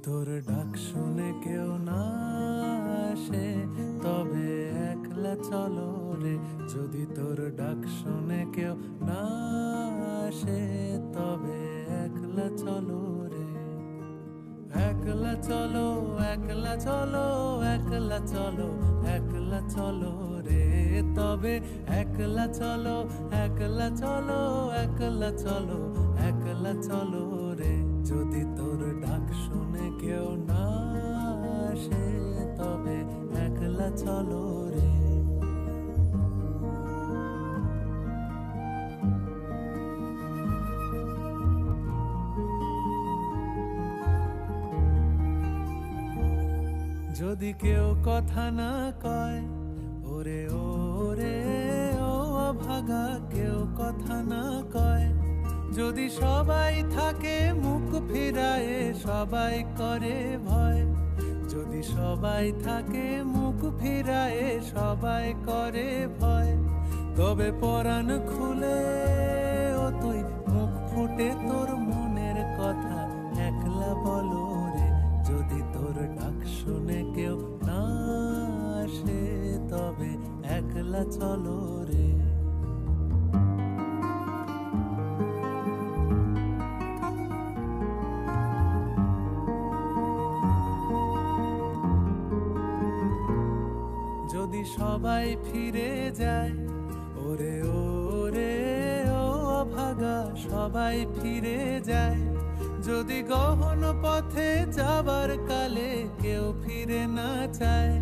তোর ডাক শুনে কেউ না আসে তবে একলা চলো রে। যদি তোর ডাক শুনে কেউ না আসে তবে একলা চলো রে। একলা চলো একলা চলো একলা চলো একলা চলো রে। তবে একলা চলো একলা চলো একলা চলো একলা চলো রে। যদি তোর ডাক শুনে কেউ না আসে তবে একলা চলো রে। যদি কেউ কথা না কয় ওরে ওরে ও অভাগা, কেউ কথা না কয়। যদি সবাই থাকে মুখ ফিরায়ে সবাই করে ভয়। যদি সবাই থাকে মুখ ফিরায়ে সবাই করে ভয়। তবে পরাণ খুলে ও তুই মুখ ফুটে তোর মনের কথা একলা বলো রে। যদি তোর ডাক শুনে কেউ না আসে তবে একলা চলো রে। যদি সবাই ফিরে যায় ওরে ওরে ও অভাগা, সবাই ফিরে যায়। যদি গহন পথে যাবার কালে কেউ ফিরে না চায়।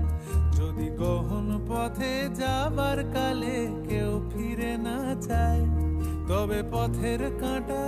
যদি গহন পথে যাবার কালে কেউ ফিরে না চায় তবে পথের কাঁটা